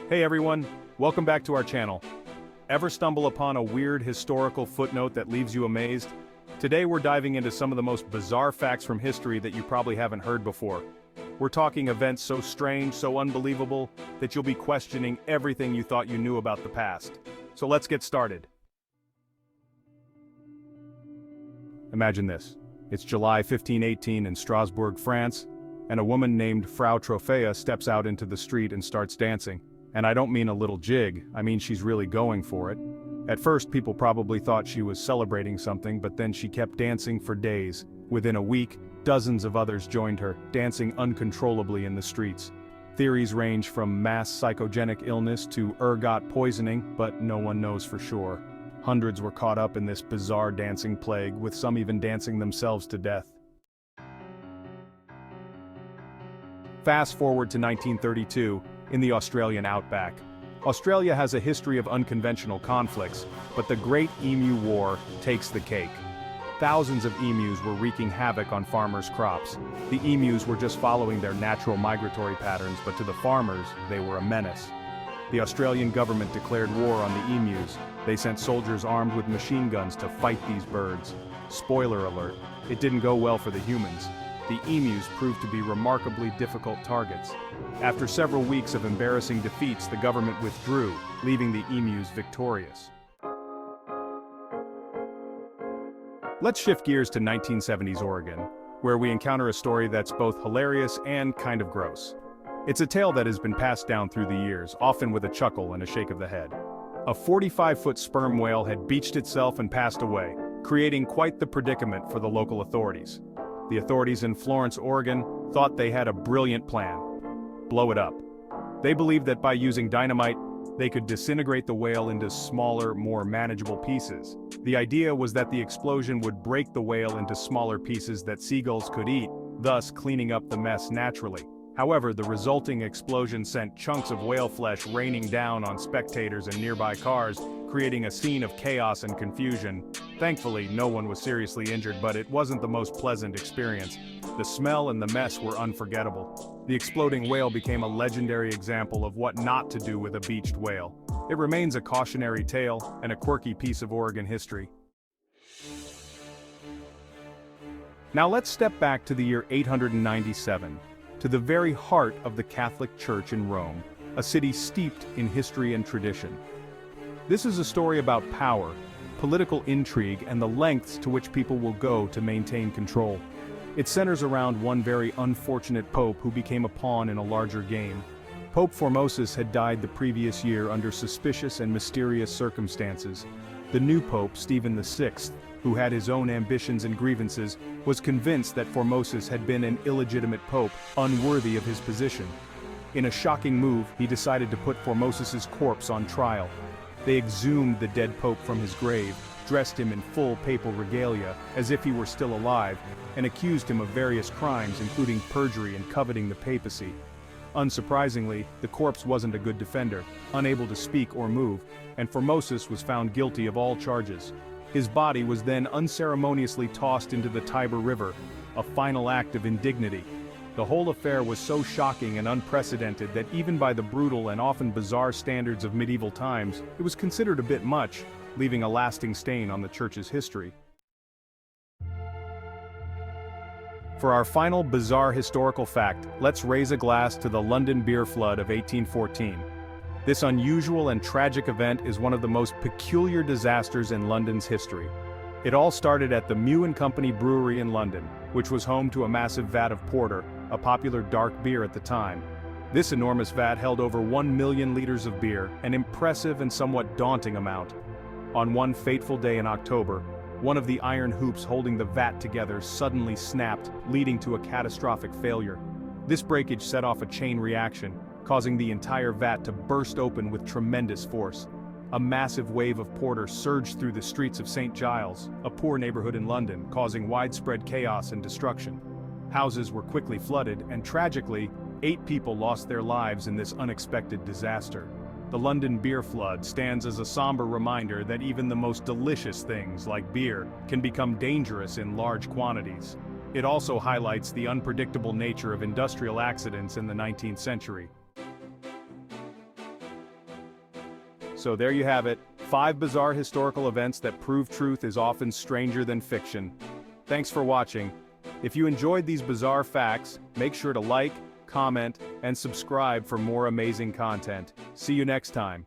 Hey everyone, welcome back to our channel. Ever stumble upon a weird historical footnote that leaves you amazed? Today we're diving into some of the most bizarre facts from history that you probably haven't heard before. We're talking events so strange, so unbelievable, that you'll be questioning everything you thought you knew about the past. So let's get started. Imagine this. It's July 1518 in Strasbourg, France, and a woman named Frau Trophea steps out into the street and starts dancing. And I don't mean a little jig, I mean she's really going for it. At first people probably thought she was celebrating something, but then she kept dancing for days. Within a week, dozens of others joined her, dancing uncontrollably in the streets. Theories range from mass psychogenic illness to ergot poisoning, but no one knows for sure. Hundreds were caught up in this bizarre dancing plague, with some even dancing themselves to death. Fast forward to 1932, in the Australian outback. Australia has a history of unconventional conflicts, but the Great Emu War takes the cake. Thousands of emus were wreaking havoc on farmers' crops. The emus were just following their natural migratory patterns, but to the farmers, they were a menace. The Australian government declared war on the emus. They sent soldiers armed with machine guns to fight these birds. Spoiler alert, it didn't go well for the humans. The emus proved to be remarkably difficult targets. After several weeks of embarrassing defeats, the government withdrew, leaving the emus victorious. Let's shift gears to 1970s Oregon, where we encounter a story that's both hilarious and kind of gross. It's a tale that has been passed down through the years, often with a chuckle and a shake of the head. A 45-foot sperm whale had beached itself and passed away, creating quite the predicament for the local authorities. The authorities in Florence, Oregon, thought they had a brilliant plan. Blow it up. They believed that by using dynamite, they could disintegrate the whale into smaller, more manageable pieces. The idea was that the explosion would break the whale into smaller pieces that seagulls could eat, thus cleaning up the mess naturally. However, the resulting explosion sent chunks of whale flesh raining down on spectators and nearby cars, creating a scene of chaos and confusion. Thankfully, no one was seriously injured, but it wasn't the most pleasant experience. The smell and the mess were unforgettable. The exploding whale became a legendary example of what not to do with a beached whale. It remains a cautionary tale and a quirky piece of Oregon history. Now let's step back to the year 897, to the very heart of the Catholic Church in Rome, a city steeped in history and tradition. This is a story about power, political intrigue, and the lengths to which people will go to maintain control. It centers around one very unfortunate pope who became a pawn in a larger game. Pope Formosus had died the previous year under suspicious and mysterious circumstances. The new pope, Stephen VI, who had his own ambitions and grievances, was convinced that Formosus had been an illegitimate pope, unworthy of his position. In a shocking move, he decided to put Formosus's corpse on trial. They exhumed the dead pope from his grave, dressed him in full papal regalia, as if he were still alive, and accused him of various crimes including perjury and coveting the papacy. Unsurprisingly, the corpse wasn't a good defender, unable to speak or move, and Formosus was found guilty of all charges. His body was then unceremoniously tossed into the Tiber River, a final act of indignity. The whole affair was so shocking and unprecedented that even by the brutal and often bizarre standards of medieval times, it was considered a bit much, leaving a lasting stain on the church's history. For our final bizarre historical fact, let's raise a glass to the London beer flood of 1814. This unusual and tragic event is one of the most peculiar disasters in London's history. It all started at the Emu Company brewery in London, which was home to a massive vat of porter, a popular dark beer at the time. This enormous vat held over 1 million liters of beer, an impressive and somewhat daunting amount. On one fateful day in October, one of the iron hoops holding the vat together suddenly snapped, leading to a catastrophic failure. This breakage set off a chain reaction, causing the entire vat to burst open with tremendous force. A massive wave of porter surged through the streets of St. Giles, a poor neighborhood in London, causing widespread chaos and destruction. Houses were quickly flooded, and tragically, 8 people lost their lives in this unexpected disaster. The London beer flood stands as a somber reminder that even the most delicious things, like beer, can become dangerous in large quantities. It also highlights the unpredictable nature of industrial accidents in the 19th century. So there you have it, 5 bizarre historical events that prove truth is often stranger than fiction. Thanks for watching. If you enjoyed these bizarre facts, make sure to like, comment, and subscribe for more amazing content. See you next time.